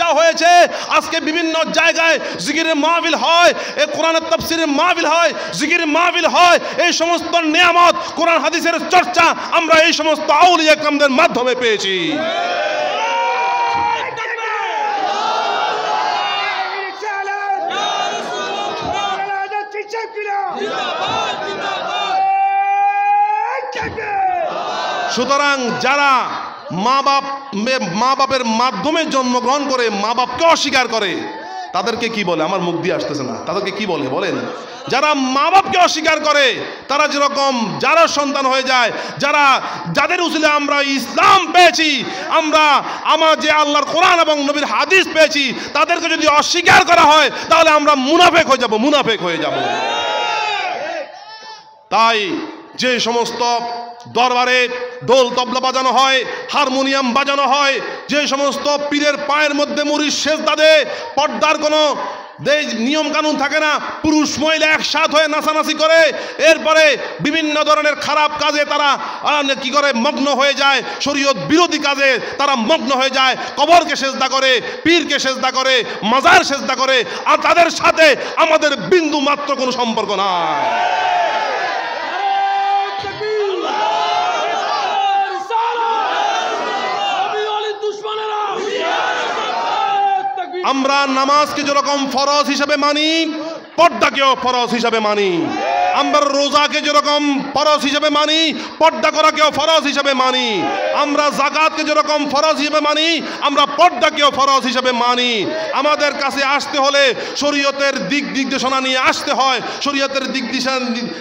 দেওয়া হয়েছে। আজকে বিভিন্ন জায়গায় জিকিরের মাহফিল হয়, এই কোরআনের তাফসীরের মাহফিল হয়, জিকিরের মাহফিল হয়, এই সমস্ত নিয়ামত কোরআন হাদিসের চর্চা আমরা এই সমস্ত আউলিয়া কেরামদের মাধ্যমে পেয়েছি। সুতরাং যারা মা বাপের মাধ্যমে জন্মগ্রহণ করে মা বাপকে অস্বীকার করে তাদেরকে কি বলে? আমার মুখ দিয়ে আসতেছে না, তাদেরকে কি বলে বলেন? যারা মা বাপকে অস্বীকার করে তারা যেরকম যারা সন্তান হয়ে যায়, যাদের উসিলে আমরা ইসলাম পেয়েছি, আমরা যে আল্লাহর কোরআন এবং নবীর হাদিস পেয়েছি, তাদেরকে যদি অস্বীকার করা হয় তাহলে আমরা মুনাফিক হয়ে যাব। তাই যে সমস্ত দরবারে ঢোল তবলা বাজানো হয়, হারমোনিয়াম বাজানো হয়, যে সমস্ত পীরের পায়ের মধ্যে মুড়ি সেজদা দেয়, পর্দার কোনো নিয়ম কানুন থাকে না, পুরুষ মহিলা একসাথ হয়ে নাচানাচি করে, এরপরে বিভিন্ন ধরনের খারাপ কাজে তারা কি করে মগ্ন হয়ে যায়, শরীয়ত বিরোধী কাজে তারা মগ্ন হয়ে যায়, কবরকে সেজদা করে, পীরকে সেজদা করে, মাজার সেজদা করে, আর তাদের সাথে আমাদের বিন্দু মাত্র কোনো সম্পর্ক নাই। আমরা নামাজকে যেরকম ফরজ হিসেবে মানি, পর্দাকেও ফরজ হিসেবে মানি। আমরা রোজাকে যেরকম ফরজ হিসেবে মানি, পর্দা করাকেও ফরজ হিসেবে মানি। আমরা জাকাতকে যেরকম ফরজ হিসেবে মানি, আমরা পর্দাকেও ফরজ হিসেবে মানি। আমাদের কাছে আসতে হলে শরীয়তের দিক নির্দেশনা নিয়ে আসতে হয়, শরীয়তের দিক দিশা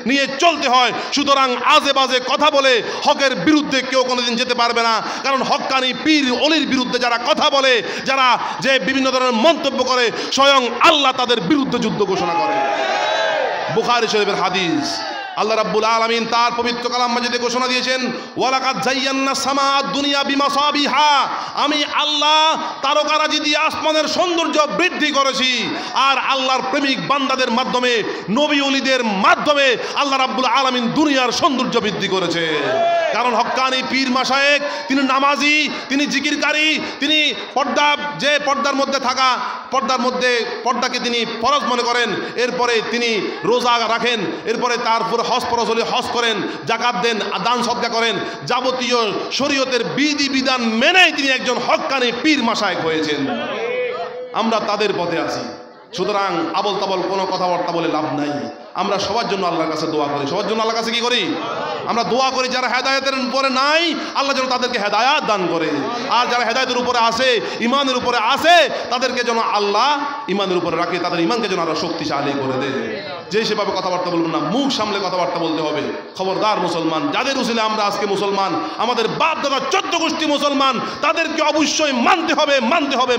নিয়ে চলতে হয়। সুতরাং আজে বাজে কথা বলে হকের বিরুদ্ধে কেউ কোনোদিন যেতে পারবে না। কারণ হক্কানি পীর অলির বিরুদ্ধে যারা কথা বলে, যারা যে বিভিন্ন ধরনের মন্তব্য করে, স্বয়ং আল্লাহ তাদের বিরুদ্ধে যুদ্ধ ঘোষণা করে। বুখারী শরীফের হাদিস, আল্লাহ রাব্বুল আলামিন তার পবিত্র কালাম মাজিদে ঘোষণা দিয়েছেন, ওয়ালাকাদ যায়্যান্না সামাআদ দুনিয়া বিমাসাবিহা, আমি আল্লাহ তারকারাজি দিয়ে আসমানের সৌন্দর্য বৃদ্ধি করেছি। আর আল্লাহর প্রেমিক বান্দাদের মাধ্যমে, নবী ওলিদের মাধ্যমে আল্লাহ রাব্বুল আলামিন দুনিয়ার সৌন্দর্য বৃদ্ধি করেছে। কারণ হক্কানি পীর মাশায়েখ তিনি নামাজি, তিনি জিকিরকারী, তিনি পর্দার মধ্যে থাকা, পর্দাকে তিনি ফরজ মনে করেন, এরপরে তিনি রোজা রাখেন, এরপরে তারপরে হজ ফরজ হলে হজ করেন, জাকাত দেন, দান সদকা করেন, যাবতীয় শরীয়তের বিধি বিধান মেনেই তিনি একজন হক্কানি পীর মাশায়েখ হয়েছেন। আমরা তাদের পথে আছি। সুতরাং আবল তাবল কোনো কথাবার্তা বলে লাভ নাই। আমরা সবার জন্য আল্লাহর কাছে দোয়া করি। সবার জন্য আল্লাহর কাছে কি করি? আমরা দোয়া করি যারা হেদায়েতের উপরে নাই, আল্লাহ যেন তাদেরকে হেদায়াত দান করে। আর যারা হেদায়েতের উপরে আছে, ইমানের উপরে আছে, তাদেরকে যেন আল্লাহ ইমানের উপরে রাখে, তাদের ইমানকে যেন আল্লাহ শক্তিশালী করে দেয়। যে সেভাবে কথাবার্তা বলবেন না, মুখ সামলে কথাবার্তা বলতে হবে। খবরদার মুসলমান, যাদের উসিলে আমরা আজকে মুসলমান, আমাদের বাপ দাদা 14 গোষ্ঠী মুসলমান, তাদেরকে অবশ্যই মানতে হবে।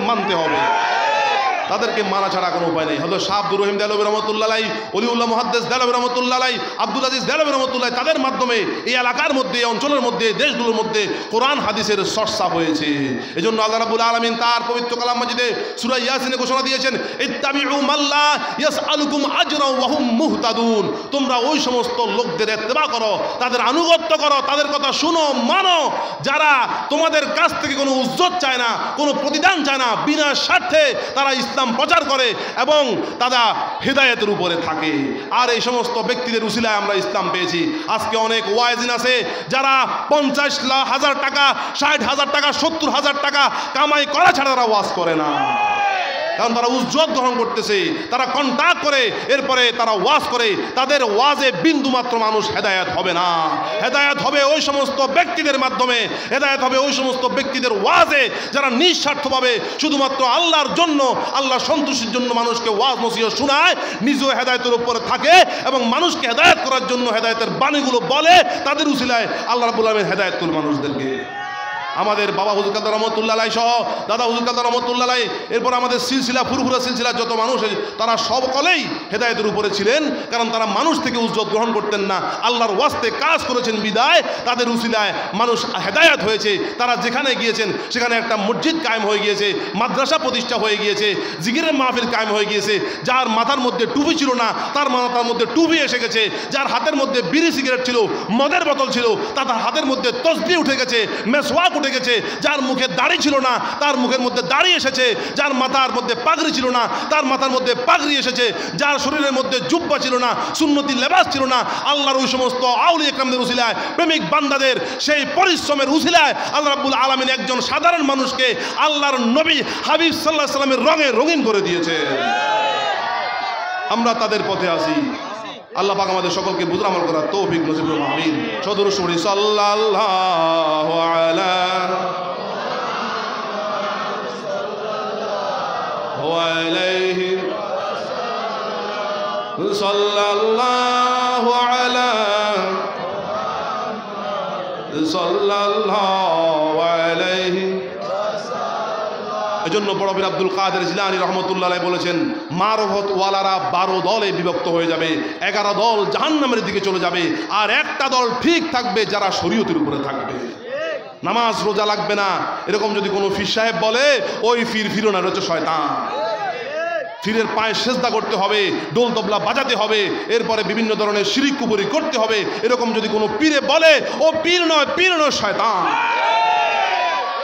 তাদেরকে মানা ছাড়া কোনো উপায় নেই। হযরত শাহ আব্দুর রহিম দেহলভী রহমাতুল্লাহ আলাইহি, ওলিউল্লাহ মুহাদ্দিস দেহলভী রহমাতুল্লাহ আলাইহি, আব্দুল আজিজ দেহলভী রহমাতুল্লাহ, তাদের মাধ্যমে এই এলাকার মধ্যে, এই অঞ্চলের মধ্যে, দেশগুলোর মধ্যে কোরআন হাদিসের চর্চা হয়েছে। এজন্য আল্লাহ রাব্বুল আলামিন তার পবিত্র কালাম মাজিদে সূরা ইয়াসিনে ঘোষণা দিয়েছেন, ইত্তাবিউ মাল্লা ইয়াসআলুকুম আজরা ওয়া হুম মুহতাদুন। তোমরা ওই সমস্ত লোকদের ইত্তেবা করো, তাদের আনুগত্য করো, তাদের কথা শুনো, মানো, যারা তোমাদের কাছ থেকে কোনো উজ্জত চায় না, কোনো প্রতিদান চায় না, বিনা স্বার্থে তারা ইসলাম প্রচার করে এবং তারা হেদায়েতের উপরে থাকে। আর এই সমস্ত ব্যক্তিদের উসিলায় আমরা ইসলাম পেয়েছি। আজকে অনেক ওয়াইজিন আছে যারা 50,000 টাকা, 60,000 টাকা, 70,000 টাকা কামাই করা ছাড়া তারা ওয়াজ করে না। কারণ তারা উজ্জত গ্রহণ করতেছে, তারা কন্টাক্ট করে, এরপরে তারা ওয়াজ করে। তাদের ওয়াজে বিন্দু মাত্র মানুষ হেদায়েত হবে না। হেদায়েত হবে ওই সমস্ত ব্যক্তিদের মাধ্যমে, হেদায়েত হবে ওই সমস্ত ব্যক্তিদের ওয়াজে যারা নিঃস্বার্থভাবে শুধুমাত্র আল্লাহর জন্য, আল্লাহর সন্তুষ্টির জন্য মানুষকে ওয়াজ নসিহত শোনায়, নিজেও হেদায়েতের উপরে থাকে এবং মানুষকে হেদায়েত করার জন্য হেদায়েতের বাণীগুলো বলে। তাদের উসিলায় আল্লাহ রাব্বুল আলামিন হেদায়েত করল মানুষদেরকে। আমাদের বাবা হুজুর কাদের রহমতুল্লাহ আলাইহি সহ দাদা হুজুর কাদের রহমতুল্লাহ আলাইহি, এরপর আমাদের সিলসিলা ফুরফুরা সিলসিলার যত মানুষ, তারা সকলেই হেদায়েতের উপরে ছিলেন। কারণ তারা মানুষ থেকে উজ্জত গ্রহণ করতেন না, আল্লাহর ওয়াস্তে কাজ করেছেন বিদায় তাদের উসিলায় মানুষ হেদায়েত হয়েছে। তারা যেখানে গিয়েছেন সেখানে একটা মসজিদ কায়েম হয়ে গিয়েছে, মাদ্রাসা প্রতিষ্ঠা হয়ে গিয়েছে, জিকিরের মাহফিল কায়েম হয়ে গিয়েছে। যার মাথার মধ্যে টুপি ছিল না, তার মাথার মধ্যে টুপি এসে গেছে। যার হাতের মধ্যে বিড়ি সিগারেট ছিল, মদের বোতল ছিল, তার হাতের মধ্যে তসবিহ উঠে গেছে, মেসওয়াক উঠে গেছে, যার মুখে দাড়ি ছিল না তার মুখের মধ্যে দাড়ি এসেছে, যার মাথার মধ্যে পাগড়ি ছিল না তার মাথার মধ্যে পাগড়ি এসেছে, যার শরীরের মধ্যে জুব্বা ছিল না, সুন্নতি লেবাস ছিল না, আল্লাহর ওই সমস্ত আউলিয়া ইকরামদের উসিলায়, প্রেমিক বান্দাদের সেই পরিশ্রমের উসিলায় আল্লাহ রাব্বুল আলামিন একজন সাধারণ মানুষকে আল্লাহর নবী হাবিব সাল্লাল্লাহু আলাইহি সাল্লামের রঙে রঙিন করে দিয়েছে। আমরা তাদের পথে আসি। আল্লাহ পাক আমাদের সকলকে বুঝার আমল করার তৌফিক নসিব করুন, আমিন। সদর সুরি সাল্লাল্লাহু আলাইহি সাল্লাল্লাহু আলাইহি। এজন্য বড় পীর আব্দুল কাদের জিলানী রহমতুল্লাহ আলাইহি বলেছেন, মারফত ওয়ালারা 12 দলে বিভক্ত হয়ে যাবে, 11 দল জাহান্নামের দিকে চলে যাবে, আর একটা দল ঠিক থাকবে যারা শরীয়তের উপরে থাকবে। নামাজ রোজা লাগবে না এরকম যদি কোনো পীর সাহেব বলে, ওই পীর ফিরোনা হচ্ছে শয়তান। পীরের পায়ে সেজদা করতে হবে, ডোল তবলা বাজাতে হবে, এরপরে বিভিন্ন ধরনের শিরিক কুফরি করতে হবে, এরকম যদি কোনো পীরে বলে, ও পীর নয় শয়তান।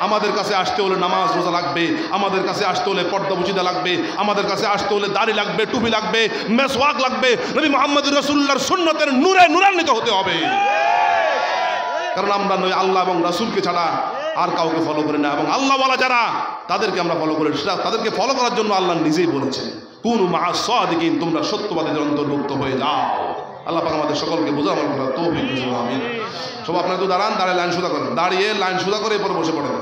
আমাদের কাছে আসতে হলে নামাজ রোজা লাগবে, আমাদের কাছে আসতে হলে পর্দা বুঝিদা লাগবে, আমাদের কাছে আসতে হলে দাড়ি লাগবে, টুপি লাগবে, মেসওয়াক লাগবে, নবী মুহাম্মদ রাসূলুল্লাহর সুন্নতের নূরে নূরান্বিত হতে হবে। কারণ আমরা নয় আল্লাহ এবং রাসূলকে ছাড়া আর কাউকে ফলো করি না, এবং আল্লাহ ওয়ালা যারা তাদেরকে আমরা ফলো করি, সেটা তাদেরকে ফলো করার জন্য আল্লাহ নিজেই বলেছেন, কুনু মা'আস সাদিকিন, তোমরা সত্যবাদীদের অন্তর্ভুক্ত হয়ে যাও। আল্লাহ পাক আমাদের সকলকে বোঝার আমল করার তৌফিক দিন, আমিন। সব আপনারা তো দাঁড়ান, দাঁড়িয়ে লাইন সোজা করেন, দাঁড়িয়ে লাইন সোজা করে এরপর বসে পড়েন।